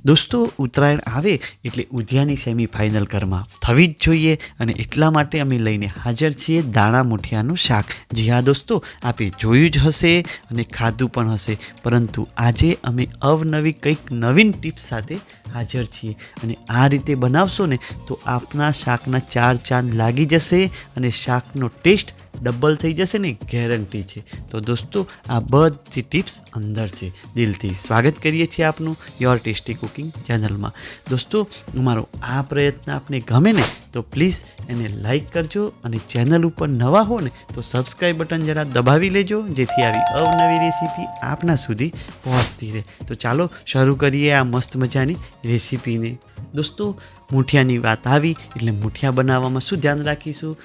દોસ્તો, ઉત્તરાયણ આવે એટલે ઊંધિયાની સેમિફાઇનલ ઘરમાં થવી જ જોઈએ અને એટલા માટે અમે લઈને હાજર છીએ દાણા મુઠિયાનું શાક. જી હા દોસ્તો, આપે જોયું જ હશે અને ખાધું પણ હશે, પરંતુ આજે અમે અવનવી કંઈક નવીન ટિપ્સ સાથે હાજર છીએ અને આ રીતે બનાવશો ને તો આપના શાકના 4 ચાંદ લાગી જશે અને શાકનો ટેસ્ટ ડબલ થઈ જશે ને, ગેરંટી છે. તો દોસ્તો, આ બધી ટિપ્સ અંદર છે. દિલથી સ્વાગત કરીએ છીએ આપનું યોર ટેસ્ટી કુકિંગ ચેનલમાં. દોસ્તો, અમારો આ પ્રયત્ન આપને ગમે ને તો પ્લીઝ એને લાઈક કરજો અને ચેનલ ઉપર નવા હો ને તો સબસ્ક્રાઈબ બટન જરા દબાવી લેજો, જેથી આવી અવનવી રેસીપી આપના સુધી પહોંચતી રહે. તો ચાલો શરૂ કરીએ આ મસ્ત મજાની રેસીપીને. દોસ્તો, મૂઠિયાની વાત આવી એટલે મૂઠિયા બનાવવામાં શું ધ્યાન રાખીશું?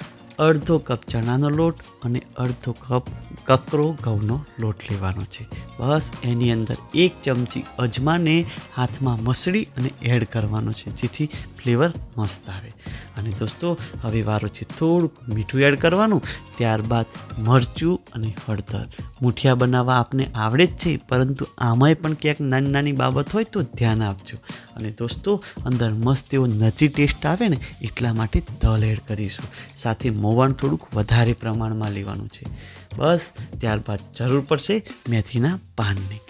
અડધો કપ ચણાનો લોટ અને અડધો કપ કકરો ઘઉંનો લોટ લેવાનો છે. બસ એની અંદર 1 ચમચી અજમાને હાથમાં મસળી અને એડ કરવાનો છે, જેથી ફ્લેવર મસ્ત આવે. અને દોસ્તો, હવે વારો છે થોડુંક મીઠું એડ કરવાનું, ત્યારબાદ મરચું અને હળદર. મૂઠિયા બનાવવા આપને આવડે જ છે, પરંતુ આમાંય પણ ક્યાંક નાની નાની બાબત હોય તો ધ્યાન આપજો. અને દોસ્તો, અંદર મસ્ત એવો નચી ટેસ્ટ આવે ને એટલા માટે તલ એડ કરીશું. સાથે મોવણ થોડુંક વધારે પ્રમાણમાં લેવાનું છે. બસ ત્યારબાદ જરૂર પડશે મેથીના પાનની.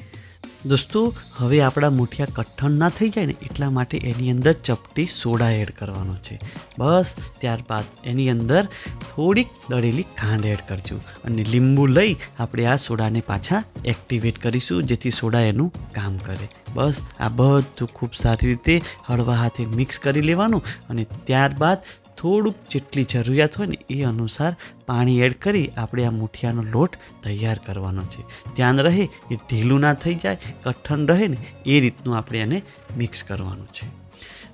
દોસ્તો, હવે આપણા મૂઠિયા કઠણ ના થઈ જાય ને એટલા માટે એની અંદર ચપટી સોડા એડ કરવાનો છે. બસ ત્યારબાદ એની અંદર થોડીક દળેલી ખાંડ એડ કરજો અને લીંબુ લઈ આપણે આ સોડાને પાછા એક્ટિવેટ કરીશું, જેથી સોડા એનું કામ કરે. બસ આ બધું ખૂબ સારી રીતે હળવા હાથે મિક્સ કરી લેવાનું અને ત્યારબાદ થોડુંક જેટલી જરૂરિયાત હોય ને એ અનુસાર પાણી એડ કરી આપણે આ મૂઠિયાનો લોટ તૈયાર કરવાનો છે. ધ્યાન રહે એ ઢીલું ના થઈ જાય, કઠણ રહે ને એ રીતનું આપણે એને મિક્સ કરવાનું છે.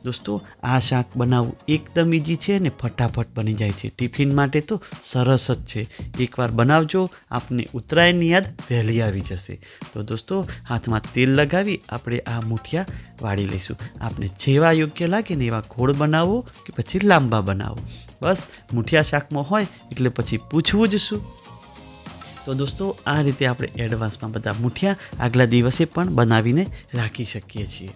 દોસ્તો, આ શાક બનાવવું એકદમ ઇઝી છે ને ફટાફટ બની જાય છે. ટિફિન માટે તો સરસ જ છે. એકવાર બનાવજો, આપને ઉત્તરાયણની યાદ વહેલી આવી જશે. તો દોસ્તો, હાથમાં તેલ લગાવી આપણે આ મૂઠિયા વાળી લઈશું. આપને જેવા યોગ્ય લાગે ને એવા ગોળ બનાવો કે પછી લાંબા બનાવો. બસ મૂઠિયા શાકમાં હોય એટલે પછી પૂછવું જ શું. તો દોસ્તો, આ રીતે આપણે એડવાન્સમાં બધા મૂઠિયા આગલા દિવસે પણ બનાવીને રાખી શકીએ છીએ.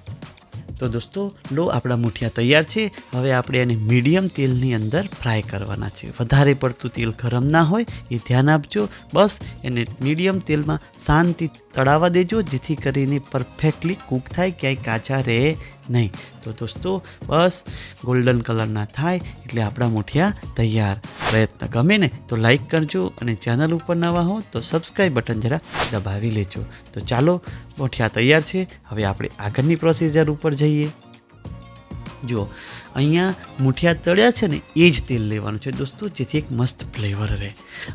તો દોસ્તો, લો આપણા મૂઠિયા તૈયાર છે. હવે આપણે એને મીડિયમ તેલની અંદર ફ્રાય કરવાના છે. વધારે પડતું તેલ ગરમ ના હોય એ ધ્યાન આપજો. બસ એને મીડિયમ તેલમાં શાંતિ તળાવવા દેજો, જેથી કરીને પરફેક્ટલી કૂક થાય, ક્યાંય કાચા રહે નહીં. તો દોસ્તો, બસ ગોલ્ડન કલરના થાય એટલે આપણા મૂઠિયા તૈયાર. પ્રયત્ન ગમે ને તો લાઈક કરજો અને ચેનલ ઉપર નવા હો તો સબસ્ક્રાઈબ બટન જરા દબાવી લેજો. તો ચાલો, મૂઠિયા તૈયાર છે. હવે આપણે આગળની પ્રોસીજર ઉપર જઈએ. જો અહીંયા મૂઠિયા તળ્યા છે ને એ જ તેલ લેવાનું છે દોસ્તો, જેથી એક મસ્ત ફ્લેવર રહે.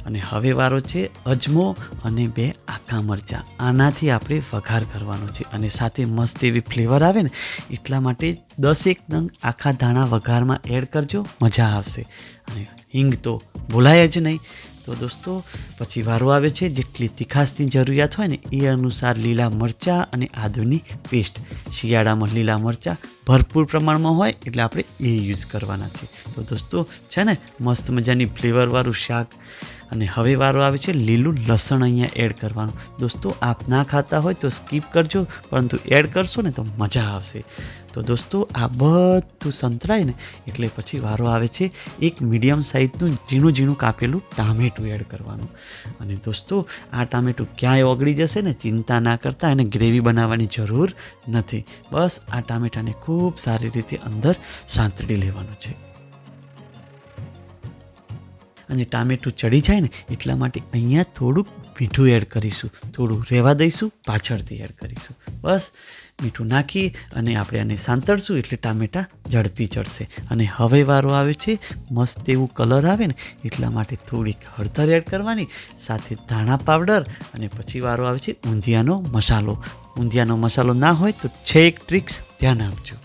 અને હવે વારો છે અજમો અને 2 આખા મરચાં. આનાથી આપણે વઘાર કરવાનો છે અને સાથે મસ્ત એવી ફ્લેવર આવે ને એટલા માટે 10 નંગ આખા ધાણા વઘારમાં એડ કરજો, મજા આવશે. અને હિંગ તો ભૂલાય જ નહીં. તો દોસ્તો, પછી વારો આવે છે જેટલી તીખાશની જરૂરિયાત હોય ને એ અનુસાર લીલા મરચાં અને આદુની પેસ્ટ. શિયાળામાં લીલા મરચાં ભરપૂર પ્રમાણમાં હોય એટલે આપણે એ યુઝ કરવાના છે. તો દોસ્તો, છે ને મસ્ત મજાની ફ્લેવરવાળું શાક. અને હવે વારો આવે છે લીલું લસણ અહીંયા એડ કરવાનું. દોસ્તો, આપ ના ખાતા હોય તો સ્કીપ કરજો, પરંતુ એડ કરશો ને તો મજા આવશે. તો દોસ્તો, આ બધું સંતરાય ને એટલે પછી વારો આવે છે એક મીડિયમ સાઇઝનું ઝીણું ઝીણું કાપેલું ટામેટું એડ કરવાનું. અને દોસ્તો, આ ટામેટું ક્યાંય ઓગળી જશે ને ચિંતા ના કરતા, એને ગ્રેવી બનાવવાની જરૂર નથી. બસ આ ટામેટાને ખૂબ સારી રીતે અંદર સાંતળી લેવાનું છે. અને ટામેટું ચડી જાય ને એટલા માટે અહીંયા થોડુંક મીઠું એડ કરીશું, થોડું રહેવા દઈશું, પાછળથી એડ કરીશું. બસ મીઠું નાખી અને આપણે આને સાંતળશું એટલે ટામેટાં ઝડપી ચડશે. અને હવે વારો આવે છે મસ્ત એવું કલર આવે ને એટલા માટે થોડીક હળદર એડ કરવાની, સાથે ધાણા પાવડર. અને પછી વારો આવે છે ઊંધિયાનો મસાલો. ઊંધિયાનો મસાલો ના હોય તો છે એક ટ્રિક્સ, ધ્યાન આપજો.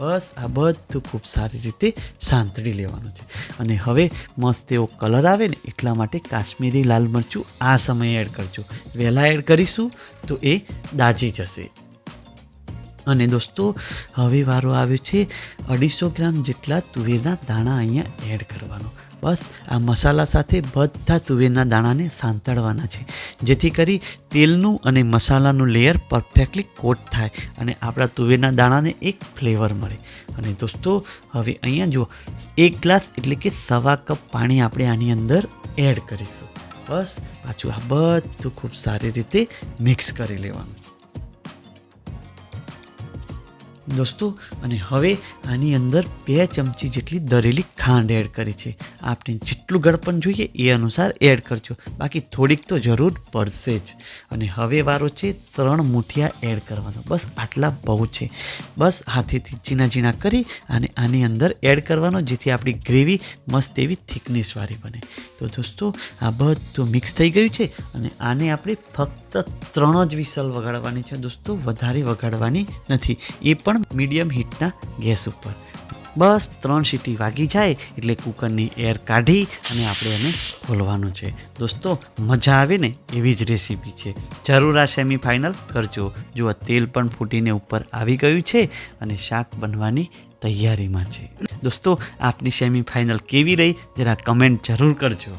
બસ આ બધું ખૂબ સારી રીતે સાંતળી લેવાનું છે. અને હવે મસ્ત એવો કલર આવે ને એટલા માટે કાશ્મીરી લાલ મરચું આ સમયે એડ કરજો. વહેલા એડ કરીશું તો એ દાજી જશે. અને દોસ્તો હવે વારો આવ્યો છે 250 ગ્રામ જેટલા તુવેરના દાણા અહીંયા એડ કરવાનો. બસ આ મસાલા સાથે બધા તુવેરના દાણાને સાંતળવાના છે, જેથી કરી તેલનું અને મસાલાનું લેયર પરફેક્ટલી કોટ થાય અને આપણા તુવેરના દાણાને એક ફ્લેવર મળે. અને દોસ્તો હવે અહીંયા જો 1 ગ્લાસ એટલે કે 1.25 કપ પાણી આપણે આની અંદર એડ કરીશું. બસ પાછું આ બધું ખૂબ સારી રીતે મિક્સ કરી લેવાનું દોસ્તો. અને હવે આની અંદર 2 ચમચી જેટલી દરેલી ખાંડ એડ કરી છે. આપણે જેટલું ગળપણ જોઈએ એ અનુસાર એડ કરજો, બાકી થોડીક તો જરૂર પડશે જ. અને હવે વારો છે 3 મુઠિયા એડ કરવાનો. બસ આટલા બહુ છે. બસ હાથેથી ઝીણા ઝીણા કરી અને આની અંદર એડ કરવાનો, જેથી આપણી ગ્રેવી મસ્ત એવી થિકનેસવાળી બને. તો દોસ્તો આ બધું મિક્સ થઈ ગયું છે અને આને આપણે ફક્ત 3 જ વિસલ વગાડવાની છે દોસ્તો, વધારે વગાડવાની નથી, એ પણ મીડિયમ હીટના ગેસ ઉપર. બસ 3 સીટી વાગી જાય એટલે કુકરની એર કાઢી અને આપણે એને ખોલવાનું છે. દોસ્તો મજા આવે ને એવી જ રેસીપી છે, જરૂર આ સેમીફાઇનલ કરજો. જુઓ તેલ પણ ફૂટીને ઉપર આવી ગયું છે અને શાક બનવાની તૈયારીમાં છે. દોસ્તો આપની સેમીફાઇનલ કેવી રહી જરા કમેન્ટ જરૂર કરજો.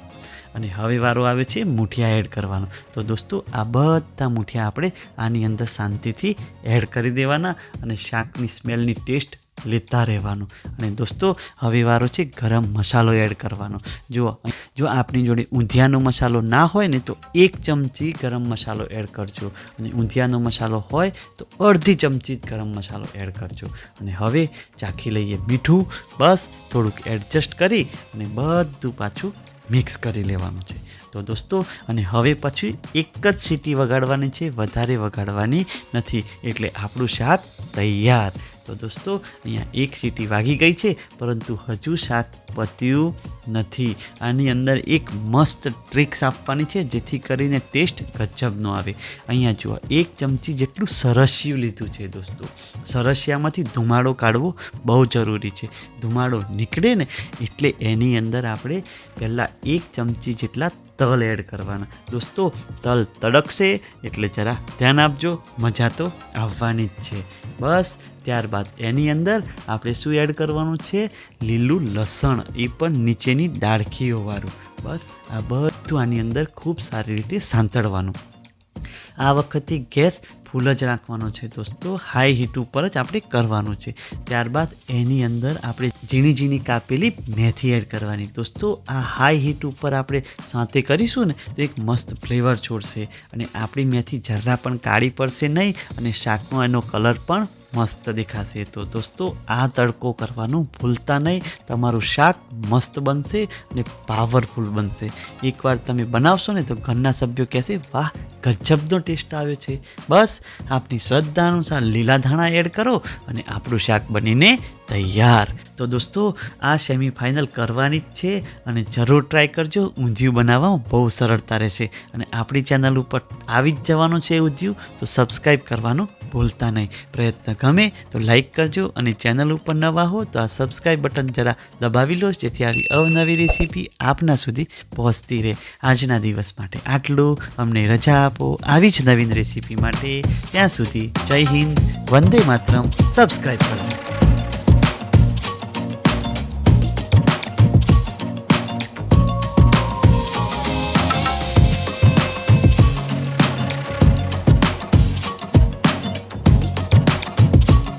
અને હવે વારો આવ્યો છે મુઠિયા એડ કરવાનો. તો દોસ્તો આ બધા મુઠિયા આપણે આની અંદર શાંતિથી એડ કરી દેવાના અને શાકની સ્મેલની ટેસ્ટ લેતા રહેવાનું. અને દોસ્તો હવે વારો છે ગરમ મસાલો એડ કરવાનો. જો આપણી જોડે ઊંધિયાનો મસાલો ના હોય ને તો 1 ચમચી ગરમ મસાલો એડ કરજો, અને ઊંધિયાનો મસાલો હોય તો અડધી ચમચી જ ગરમ મસાલો એડ કરજો. અને હવે ચાખી લઈએ મીઠું. બસ થોડુંક એડજસ્ટ કરી અને બધું પાછું મિક્સ કરી લેવાનું છે. તો દોસ્તો અને હવે પછી એક જ સીટી વગાડવાની છે, વધારે વગાડવાની નથી, એટલે આપણું શાક તૈયાર. તો દોસ્તો અહીંયા 1 સીટી વાગી ગઈ છે, પરંતુ હજુ શાક પત્યું નથી. આની અંદર એક મસ્ત ટ્રિક્સ આપવાની છે, જેથી કરીને ટેસ્ટ ગજબનો આવે. અહીંયા જુઓ 1 ચમચી જેટલું સરસિયું લીધું છે દોસ્તો. સરસિયામાંથી ધુમાડો કાઢવો બહુ જરૂરી છે. ધુમાડો નીકળે ને એટલે એની અંદર આપણે પહેલાં 1 ચમચી જેટલા તલ એડ કરવાના. દોસ્તો તલ તડકશે એટલે જરા ધ્યાન આપજો, મજા તો આવવાની જ છે. બસ ત્યારબાદ એની અંદર આપણે શું એડ કરવાનું છે? લીલું લસણ, એ પણ નીચેની ડાળખીઓવાળું. બસ આ બધું આની અંદર ખૂબ સારી રીતે સાંતળવાનું. આ વખતે ગેસ ફૂલ જ રાખવાનો છે દોસ્તો, હાઈ હીટ ઉપર જ આપણે કરવાનું છે. ત્યારબાદ એની અંદર આપણે ઝીણી ઝીણી કાપેલી મેથી એડ કરવાની. દોસ્તો આ હાઈ હીટ ઉપર આપણે સાંતે કરીશું ને તો એક મસ્ત ફ્લેવર છોડશે અને આપણી મેથી જરા પણ કાળી પડશે નહીં અને શાકનો એનો કલર પણ મસ્ત દેખાશે. તો દોસ્તો આ તડકો કરવાનું ભૂલતા નહીં, તમારું શાક મસ્ત બનશે અને પાવરફુલ બનશે. એકવાર તમે બનાવશો ને તો ઘરના સભ્યો કહેશે વાહ ગજબનો ટેસ્ટ આવ્યો છે. બસ આપની શ્રદ્ધા અનુસાર લીલા ધાણા એડ કરો અને આપણું શાક બનીને તૈયાર. તો દોસ્તો આ સેમીફાઇનલ કરવાની જ છે અને જરૂર ટ્રાય કરજો. ઊંધિયું બનાવવામાં બહુ સરળતા રહેશે અને આપણી ચેનલ ઉપર આવી જ જવાનું છે ઊંધિયું, તો સબસ્ક્રાઈબ કરવાનું ભૂલતા નહીં. પ્રયત્ન ગમે તો લાઈક કરજો અને ચેનલ ઉપર નવા હો તો આ સબસ્ક્રાઈબ બટન જરા દબાવી લો, જેથી આવી અવનવી રેસીપી આપના સુધી પહોંચતી રહે. આજના દિવસ માટે આટલું. અમને રજા આપો આવી જ નવીન રેસીપી માટે. ત્યાં સુધી જય હિન્દ, વંદે માતરમ. સબસ્ક્રાઈબ કરજો.